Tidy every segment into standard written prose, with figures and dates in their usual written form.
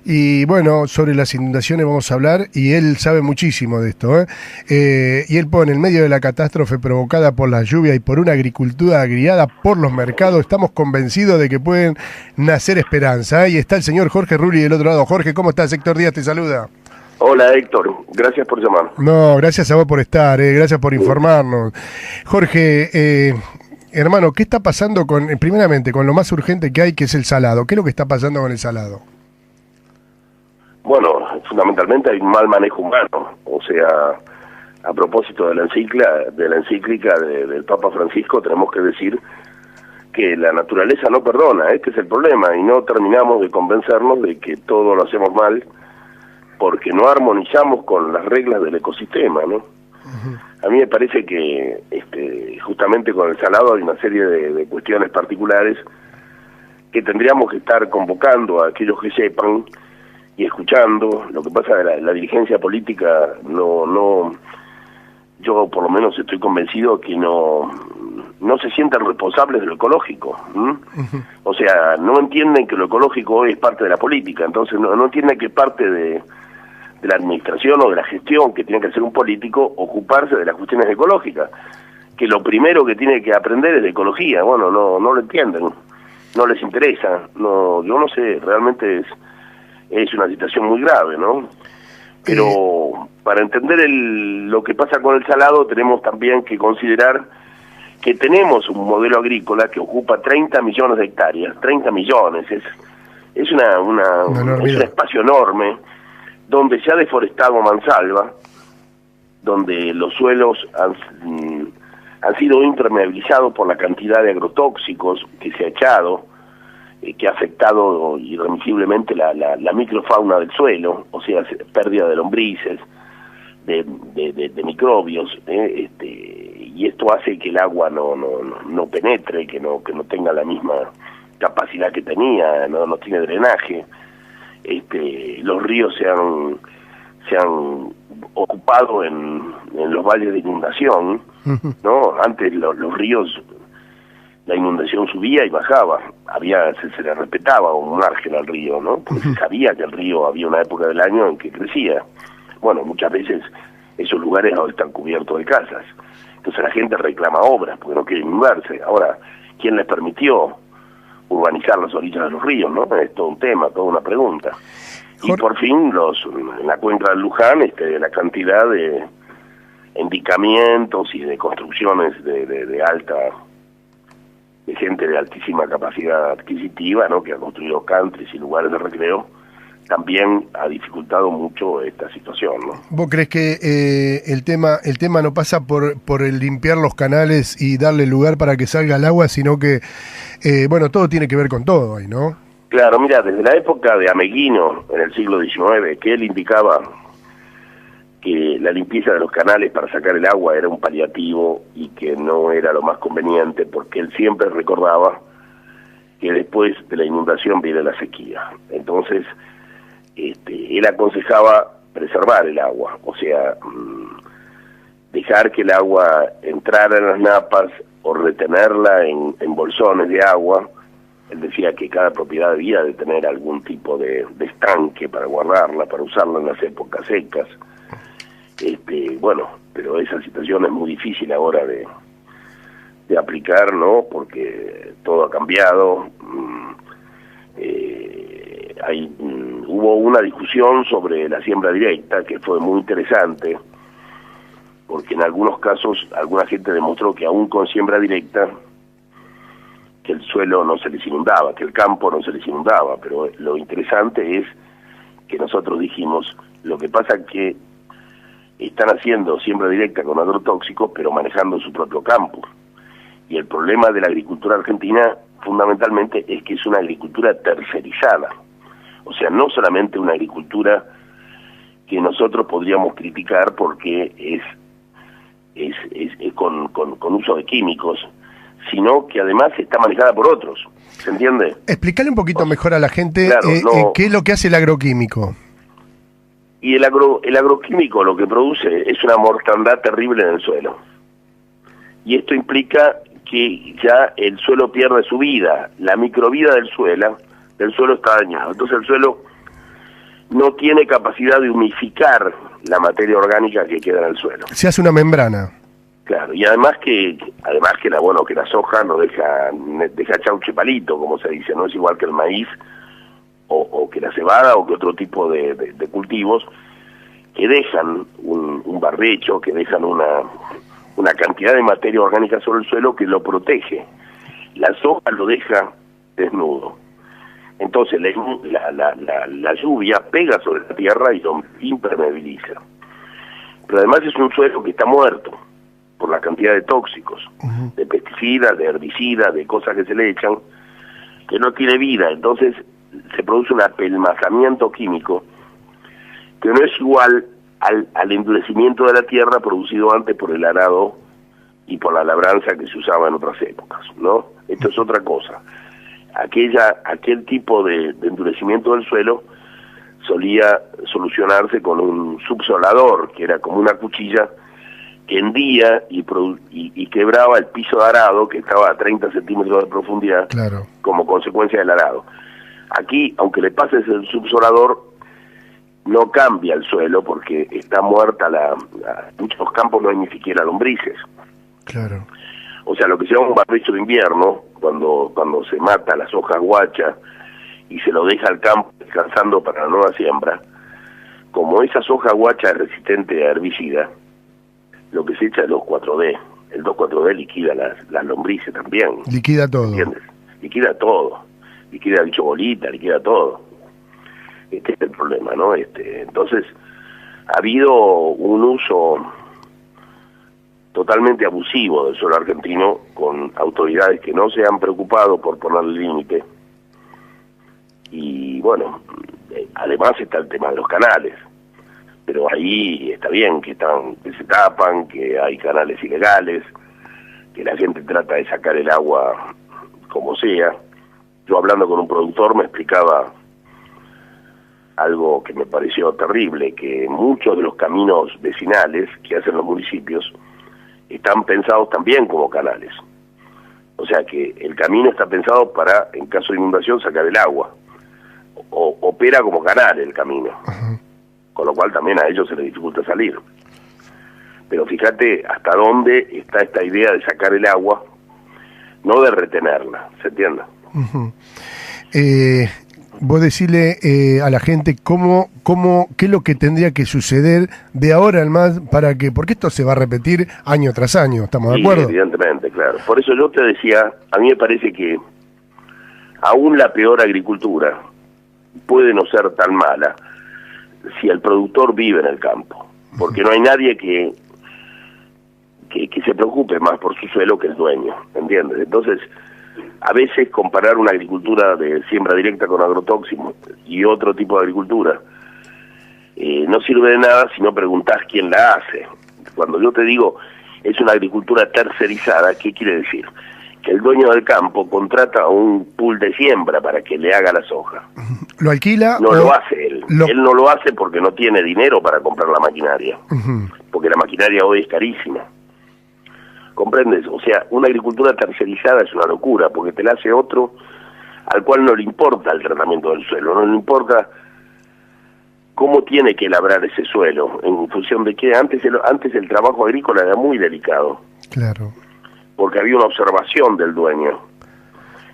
Y bueno, sobre las inundaciones vamos a hablar, y él sabe muchísimo de esto, ¿eh? Y él pone, en medio de la catástrofe provocada por la lluvia y por una agricultura guiada por los mercados, estamos convencidos de que pueden nacer esperanza, ¿eh? Y está el señor Jorge Rulli del otro lado. Jorge, ¿cómo estás? Héctor Díaz te saluda. Hola Héctor, gracias por llamar. No, gracias a vos por estar, gracias por informarnos. Jorge, hermano, ¿qué está pasando primeramente, con lo más urgente que hay, que es el salado? ¿Qué es lo que está pasando con el salado? Bueno, fundamentalmente hay un mal manejo humano, o sea, a propósito de la encíclica del Papa Francisco, tenemos que decir que la naturaleza no perdona, este es el problema, y no terminamos de convencernos de que todo lo hacemos mal, porque no armonizamos con las reglas del ecosistema, ¿no? A mí me parece que justamente con el salado hay una serie de cuestiones particulares que tendríamos que estar convocando a aquellos que sepan y escuchando. Lo que pasa es que la dirigencia política no yo por lo menos estoy convencido que no se sienten responsables de lo ecológico. O sea, no entienden que lo ecológico hoy es parte de la política, entonces no entienden que es parte de la administración o de la gestión que tiene que hacer un político, ocuparse de las cuestiones ecológicas, que lo primero que tiene que aprender es de ecología. Bueno, no lo entienden, no les interesa, yo no sé, realmente es una situación muy grave, ¿no? Pero para entender lo que pasa con el salado tenemos también que considerar que tenemos un modelo agrícola que ocupa 30 millones de hectáreas, 30 millones, es un espacio enorme, donde se ha deforestado mansalva, donde los suelos han sido impermeabilizados por la cantidad de agrotóxicos que se ha echado, que ha afectado irremisiblemente la microfauna del suelo, o sea, pérdida de lombrices, de microbios, y esto hace que el agua no penetre, que no tenga la misma capacidad que tenía, no tiene drenaje. Los ríos se han ocupado en los valles de inundación, ¿no? Antes los ríos, la inundación subía y bajaba, se le respetaba un margen al río, ¿no? Porque se sabía que el río había una época del año en que crecía. Bueno, muchas veces esos lugares ahora están cubiertos de casas, entonces la gente reclama obras porque no quiere inundarse. Ahora, ¿quién les permitió urbanizar las orillas de los ríos, no? Es todo un tema, toda una pregunta. Y por fin, en la cuenca del Luján, la cantidad de endicamientos y de construcciones de gente de altísima capacidad adquisitiva, ¿no? Que ha construido countries y lugares de recreo, también ha dificultado mucho esta situación, ¿no? ¿Vos crees que el tema no pasa por el limpiar los canales y darle lugar para que salga el agua, sino que, todo tiene que ver con todo ahí, ¿no? Claro, mira, desde la época de Ameghino, en el siglo XIX, que él indicaba que la limpieza de los canales para sacar el agua era un paliativo y que no era lo más conveniente, porque él siempre recordaba que después de la inundación viene la sequía. Entonces, él aconsejaba preservar el agua, o sea, dejar que el agua entrara en las napas o retenerla en bolsones de agua. Él decía que cada propiedad debía de tener algún tipo de estanque para guardarla, para usarla en las épocas secas. Pero esa situación es muy difícil ahora de aplicar, ¿no? Porque todo ha cambiado. Hubo una discusión sobre la siembra directa que fue muy interesante, porque en algunos casos alguna gente demostró que aún con siembra directa que el suelo no se les inundaba, que el campo no se les inundaba, pero lo interesante es que nosotros dijimos, lo que pasa es que están haciendo siembra directa con agrotóxicos, pero manejando su propio campo. Y el problema de la agricultura argentina, fundamentalmente, es que es una agricultura tercerizada. O sea, no solamente una agricultura que nosotros podríamos criticar porque es con uso de químicos, sino que además está manejada por otros. ¿Se entiende? Explícale un poquito mejor a la gente, claro, qué es lo que hace el agroquímico. Y el agroquímico lo que produce es una mortandad terrible en el suelo. Y esto implica que ya el suelo pierde su vida, la microvida del suelo está dañado. Entonces el suelo no tiene capacidad de humificar la materia orgánica que queda en el suelo. Se hace una membrana. Claro, y además que la soja no deja chauche palito, como se dice, no es igual que el maíz o que la cebada o que otro tipo de cultivos que dejan un barbecho, que dejan una cantidad de materia orgánica sobre el suelo que lo protege. La soja lo deja desnudo. Entonces la lluvia pega sobre la tierra y lo impermeabiliza. Pero además es un suelo que está muerto por la cantidad de tóxicos, de pesticidas, de herbicidas, de cosas que se le echan, que no tiene vida. Entonces se produce un apelmazamiento químico que no es igual al endurecimiento de la tierra producido antes por el arado y por la labranza que se usaba en otras épocas, ¿no? Esto es otra cosa. Aquel tipo de endurecimiento del suelo solía solucionarse con un subsolador, que era como una cuchilla que hendía y quebraba el piso de arado, que estaba a 30 centímetros de profundidad, claro, como consecuencia del arado. Aquí, aunque le pases el subsolador, no cambia el suelo porque está muerta en muchos campos no hay ni siquiera lombrices. Claro. O sea, lo que se llama un barbecho de invierno, cuando se mata las hojas guachas y se lo deja al campo descansando para la nueva siembra, como esas hojas guachas resistentes a herbicida, lo que se echa es 2,4-D. El 2,4-D liquida las lombrices también. Liquida todo. ¿Entiendes? Liquida todo. Liquida el bicho bolita, liquida todo. Este es el problema, ¿no? Entonces, ha habido un uso totalmente abusivo del suelo argentino, con autoridades que no se han preocupado por ponerle límite. Y bueno, además está el tema de los canales, pero ahí está bien que se tapan, que hay canales ilegales, que la gente trata de sacar el agua como sea. Yo, hablando con un productor, me explicaba algo que me pareció terrible, que muchos de los caminos vecinales que hacen los municipios están pensados también como canales. O sea que el camino está pensado para, en caso de inundación, sacar el agua. Opera como canal el camino. Con lo cual también a ellos se les dificulta salir. Pero fíjate hasta dónde está esta idea de sacar el agua, no de retenerla, ¿se entiende? Vos decirle a la gente qué es lo que tendría que suceder de ahora en más para que, porque esto se va a repetir año tras año, ¿estamos de acuerdo? Evidentemente, claro. Por eso yo te decía, a mí me parece que aún la peor agricultura puede no ser tan mala si el productor vive en el campo, porque no hay nadie que se preocupe más por su suelo que el dueño, ¿entiendes? Entonces, a veces comparar una agricultura de siembra directa con agrotóxicos y otro tipo de agricultura no sirve de nada si no preguntás quién la hace. Cuando yo te digo es una agricultura tercerizada, ¿qué quiere decir? Que el dueño del campo contrata a un pool de siembra para que le haga la soja. ¿Lo alquila? No lo hace él. Él no lo hace porque no tiene dinero para comprar la maquinaria, porque la maquinaria hoy es carísima. ¿Comprendes? O sea, una agricultura tercerizada es una locura, porque te la hace otro al cual no le importa el tratamiento del suelo, no le importa cómo tiene que labrar ese suelo, en función de que antes el trabajo agrícola era muy delicado. Claro. Porque había una observación del dueño,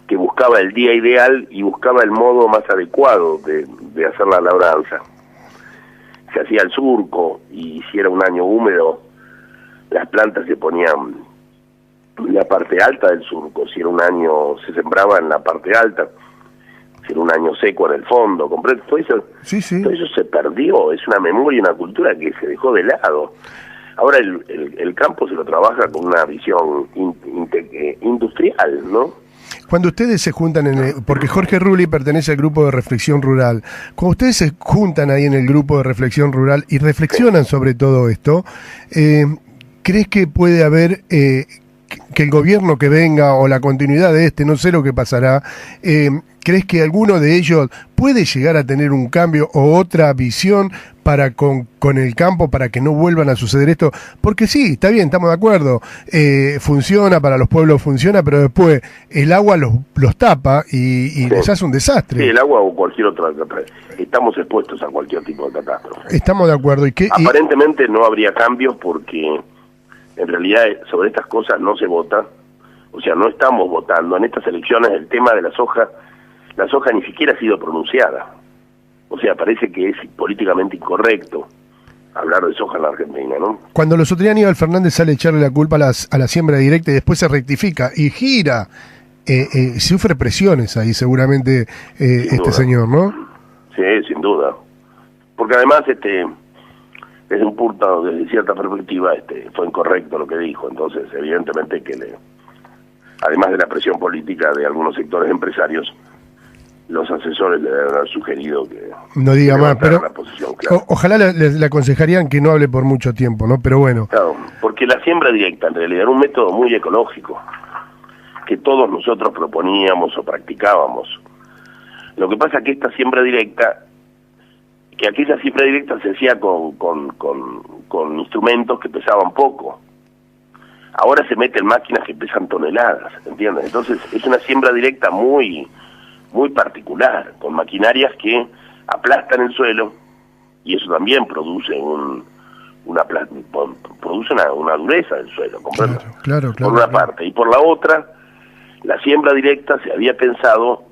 que buscaba el día ideal y buscaba el modo más adecuado de hacer la labranza. Se hacía el surco, y si era un año húmedo, las plantas se ponían en la parte alta del surco, si era un año se sembraba en la parte alta, si era un año seco en el fondo, ¿comprendes? Todo eso, sí. Todo eso se perdió, es una memoria y una cultura que se dejó de lado. Ahora el campo se lo trabaja con una visión industrial, ¿no? Cuando ustedes se juntan, porque Jorge Rulli pertenece al grupo de reflexión rural, cuando ustedes se juntan ahí en el grupo de reflexión rural y reflexionan sobre todo esto, ¿crees que puede haber, que el gobierno que venga o la continuidad de no sé lo que pasará, ¿crees que alguno de ellos puede llegar a tener un cambio o otra visión para con el campo, para que no vuelvan a suceder esto? Porque sí, está bien, estamos de acuerdo, funciona, para los pueblos funciona, pero después el agua los tapa y les hace un desastre. Sí, el agua o cualquier otra. Estamos expuestos a cualquier tipo de catástrofe. Estamos de acuerdo. Aparentemente no habría cambios porque en realidad sobre estas cosas no se vota. O sea, no estamos votando. En estas elecciones el tema de la soja ni siquiera ha sido pronunciada. O sea, parece que es políticamente incorrecto hablar de soja en la Argentina, ¿no? Cuando los otros días Aníbal Fernández sale a echarle la culpa a la siembra directa y después se rectifica y gira, sufre presiones ahí seguramente señor, ¿no? Sí, sin duda. Porque además, desde un punto, desde cierta perspectiva, fue incorrecto lo que dijo. Entonces, evidentemente que además de la presión política de algunos sectores empresarios, los asesores le deben haber sugerido que no diga más, pero posición, claro. Ojalá le aconsejarían que no hable por mucho tiempo, ¿no? Pero bueno. Claro, porque la siembra directa en realidad era un método muy ecológico que todos nosotros proponíamos o practicábamos. Lo que pasa es que esta siembra directa, que aquella siembra directa se hacía con instrumentos que pesaban poco. Ahora se meten máquinas que pesan toneladas, ¿entiendes? Entonces es una siembra directa muy particular, con maquinarias que aplastan el suelo, y eso también produce una dureza del suelo, ¿comprendes? Claro, por una parte. Y por la otra, la siembra directa se había pensado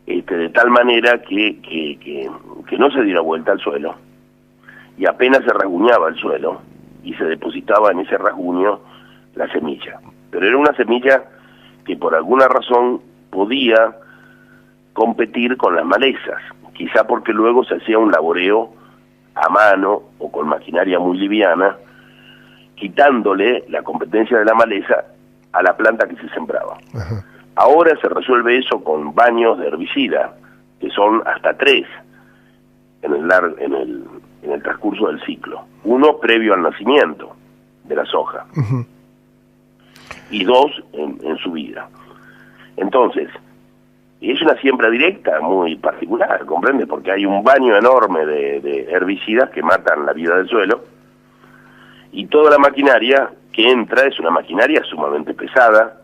de tal manera que no se diera vuelta al suelo, y apenas se rasguñaba el suelo, y se depositaba en ese rasguño la semilla. Pero era una semilla que por alguna razón podía competir con las malezas, quizá porque luego se hacía un laboreo a mano o con maquinaria muy liviana, quitándole la competencia de la maleza a la planta que se sembraba. Ajá. Ahora se resuelve eso con baños de herbicida, que son hasta 3 en el transcurso del ciclo. 1 previo al nacimiento de la soja, y 2 en su vida. Entonces, es una siembra directa muy particular, ¿comprende? Porque hay un baño enorme de herbicidas que matan la vida del suelo, y toda la maquinaria que entra es una maquinaria sumamente pesada,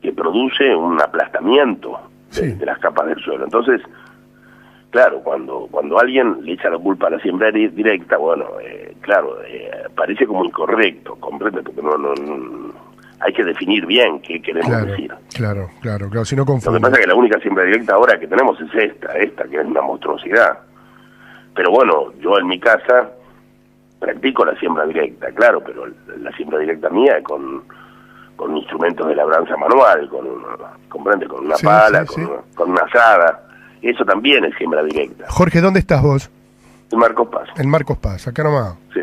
que produce un aplastamiento de las capas del suelo. Entonces, claro, cuando alguien le echa la culpa a la siembra directa, bueno, parece como incorrecto, ¿comprende? Porque no hay que definir bien qué queremos decir. Claro, si no confunde. Lo que pasa es que la única siembra directa ahora que tenemos es esta que es una monstruosidad. Pero bueno, yo en mi casa practico la siembra directa, claro, pero la siembra directa mía es con instrumentos de labranza manual, comprende, con una pala, con una azada. Eso también es siembra directa. Jorge, ¿dónde estás vos? En Marcos Paz. En Marcos Paz, acá nomás. Sí.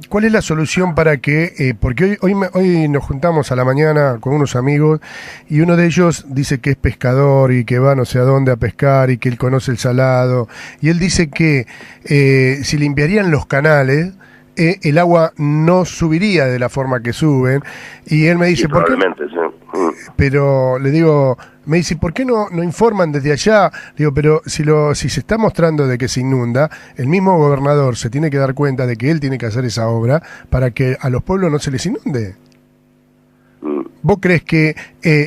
¿Cuál es la solución para que, porque hoy nos juntamos a la mañana con unos amigos y uno de ellos dice que es pescador y que va no sé a dónde a pescar y que él conoce el salado, y él dice que si limpiarían los canales, el agua no subiría de la forma que suben, y él me dice, ¿por qué? Sí. Pero le digo, me dice, ¿por qué no informan desde allá? Digo, pero si se está mostrando de que se inunda, el mismo gobernador se tiene que dar cuenta de que él tiene que hacer esa obra para que a los pueblos no se les inunde. ¿Vos crees que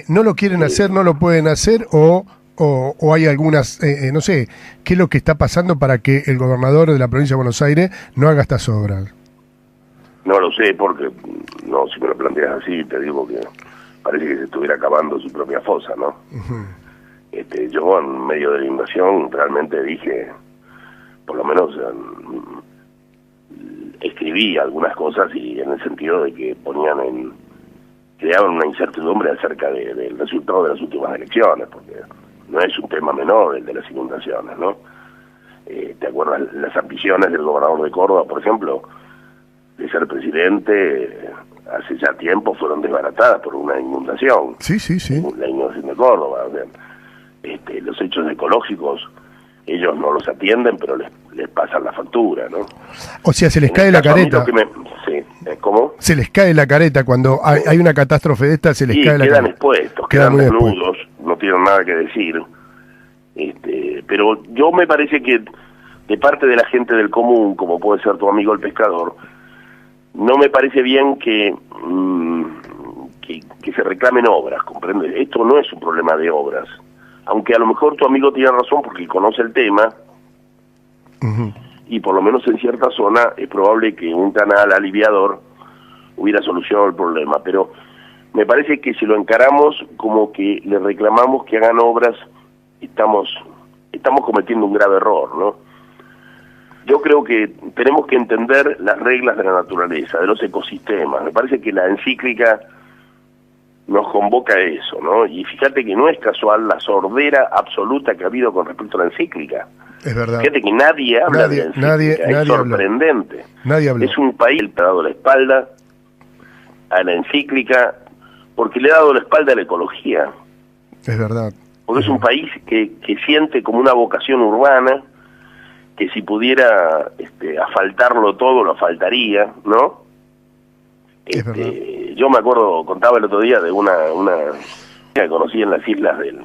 no lo quieren hacer, no lo pueden hacer, o hay algunas, no sé, qué es lo que está pasando para que el gobernador de la provincia de Buenos Aires no haga estas obras? No lo sé, porque si me lo planteas así, te digo que parece que se estuviera acabando su propia fosa, ¿no? Yo en medio de la invasión realmente dije, por lo menos escribí algunas cosas, y en el sentido de que creaban una incertidumbre acerca del resultado de las últimas elecciones, porque no es un tema menor el de las inundaciones, ¿no? ¿Te acuerdas las ambiciones del gobernador de Córdoba, por ejemplo, de ser presidente? Hace ya tiempo fueron desbaratadas por una inundación. Sí. La inundación de Córdoba. O sea, los hechos ecológicos, ellos no los atienden, pero les pasan la factura, ¿no? O sea, se les cae la careta. ¿Cómo? Se les cae la careta cuando hay una catástrofe de esta, se les cae la quedan careta. expuestos, Quedan quedan muy desnudos, no tienen nada que decir. Pero yo me parece que de parte de la gente del común, como puede ser tu amigo el pescador, no me parece bien que se reclamen obras, ¿comprendes? Esto no es un problema de obras, aunque a lo mejor tu amigo tiene razón porque conoce el tema, y por lo menos en cierta zona es probable que un canal aliviador hubiera solucionado el problema, pero me parece que si lo encaramos como que le reclamamos que hagan obras, estamos cometiendo un grave error, ¿no? Yo creo que tenemos que entender las reglas de la naturaleza, de los ecosistemas. Me parece que la encíclica nos convoca a eso, ¿no? Y fíjate que no es casual la sordera absoluta que ha habido con respecto a la encíclica. Es verdad. Fíjate que nadie habla de la encíclica, es sorprendente. Nadie habló. Es un país que ha dado la espalda a la encíclica porque le ha dado la espalda a la ecología. Es verdad. Porque es un país que siente como una vocación urbana, que si pudiera asfaltarlo todo, lo asfaltaría, ¿no? Yo me acuerdo, contaba el otro día de una que conocí en las islas del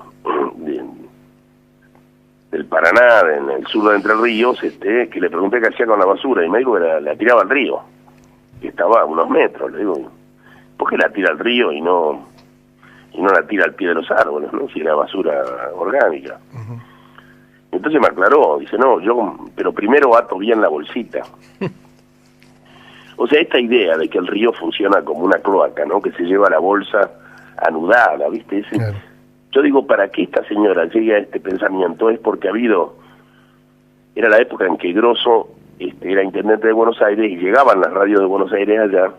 Paraná, en el sur de Entre Ríos, que le pregunté qué hacía con la basura, y me dijo que la tiraba al río, que estaba a unos metros. Le digo, ¿por qué la tira al río y no la tira al pie de los árboles, ¿no? Si era basura orgánica. Entonces me aclaró, dice, no, pero primero ato bien la bolsita. O sea, esta idea de que el río funciona como una cloaca, ¿no? Que se lleva la bolsa anudada, ¿viste? Claro. Yo digo, para que esta señora llegue a este pensamiento es porque era la época en que Grosso era intendente de Buenos Aires y llegaban las radios de Buenos Aires allá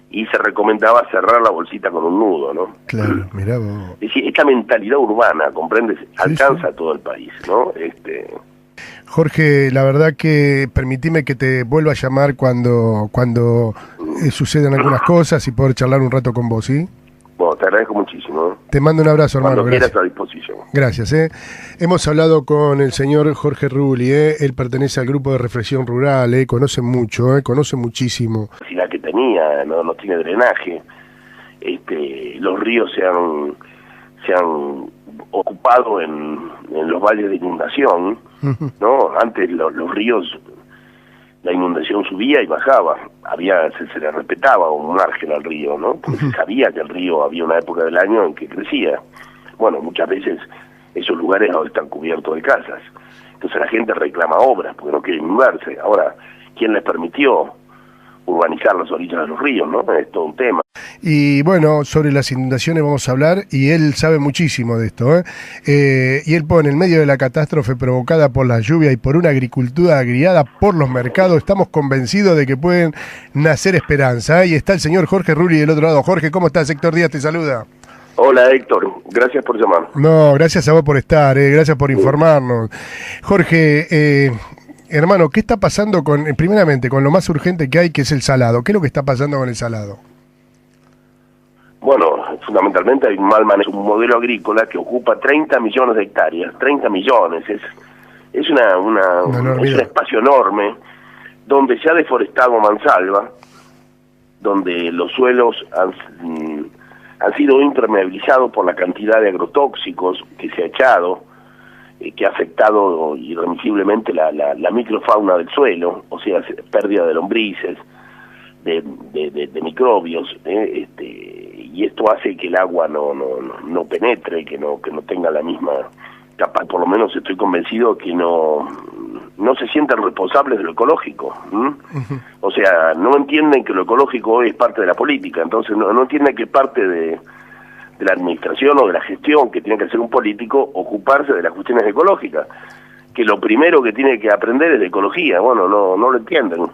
y se recomendaba cerrar la bolsita con un nudo, ¿no? Claro, mirá vos. Es decir, esta mentalidad urbana, ¿comprendes? Alcanza a todo el país, ¿no? Jorge, la verdad que permitime que te vuelva a llamar cuando sucedan algunas cosas y poder charlar un rato con vos, ¿sí? Bueno, te agradezco muchísimo, ¿eh? Te mando un abrazo, hermano. Cuando Gracias. quieras, a disposición. Gracias. Hemos hablado con el señor Jorge Rulli. Él pertenece al grupo de reflexión rural. Conoce mucho, conoce muchísimo. Si la que tenía no tiene drenaje, los ríos se han ocupado en los valles de inundación, ¿no? Antes los ríos, la inundación subía y bajaba, se le respetaba un margen al río, ¿no? Porque se sabía que el río había una época del año en que crecía. Bueno, muchas veces esos lugares ahora están cubiertos de casas, entonces la gente reclama obras porque no quiere inundarse. Ahora, ¿quién les permitió urbanizar las orillas de los ríos, no? Es todo un tema. Y bueno, sobre las inundaciones vamos a hablar, y él sabe muchísimo de esto, y él pone, en medio de la catástrofe provocada por la lluvia y por una agricultura guiada por los mercados, estamos convencidos de que pueden nacer esperanza, y está el señor Jorge Rulli del otro lado. Jorge, ¿cómo estás? Héctor Díaz te saluda. Hola, Héctor, gracias por llamar. No, gracias a vos por estar, gracias por informarnos. Jorge, hermano, ¿qué está pasando primeramente, con lo más urgente que hay, que es el salado? ¿Qué es lo que está pasando con el salado? Bueno, fundamentalmente hay un mal manejo, un modelo agrícola que ocupa 30 millones de hectáreas, 30 millones, es un espacio enorme, donde se ha deforestado mansalva, donde los suelos han sido impermeabilizados por la cantidad de agrotóxicos que se ha echado, que ha afectado irremisiblemente la microfauna del suelo, o sea, pérdida de lombrices, de microbios, y esto hace que el agua no penetre, que no tenga la misma capa. Por lo menos estoy convencido que no se sienten responsables de lo ecológico. O sea, no entienden que lo ecológico hoy es parte de la política, entonces no entienden que es parte de la administración o de la gestión que tiene que hacer un político, ocuparse de las cuestiones ecológicas, que lo primero que tiene que aprender es de ecología. Bueno, no lo entienden,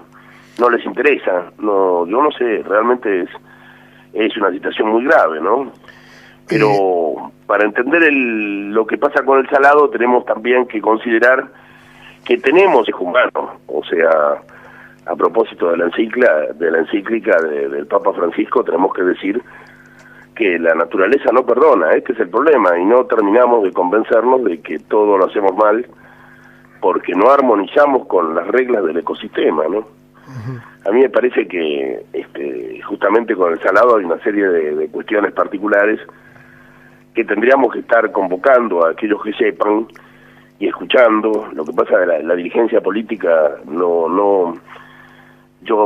no les interesa, yo no sé, realmente es una situación muy grave, ¿no? Pero para entender lo que pasa con el salado tenemos también que considerar que tenemos es humano, o sea, a propósito de la encíclica del Papa Francisco, tenemos que decir que la naturaleza no perdona, este es el problema, y no terminamos de convencernos de que todo lo hacemos mal porque no armonizamos con las reglas del ecosistema, ¿no? A mí me parece que justamente con el Salado hay una serie de cuestiones particulares que tendríamos que estar convocando a aquellos que sepan y escuchando. Lo que pasa es que la dirigencia política no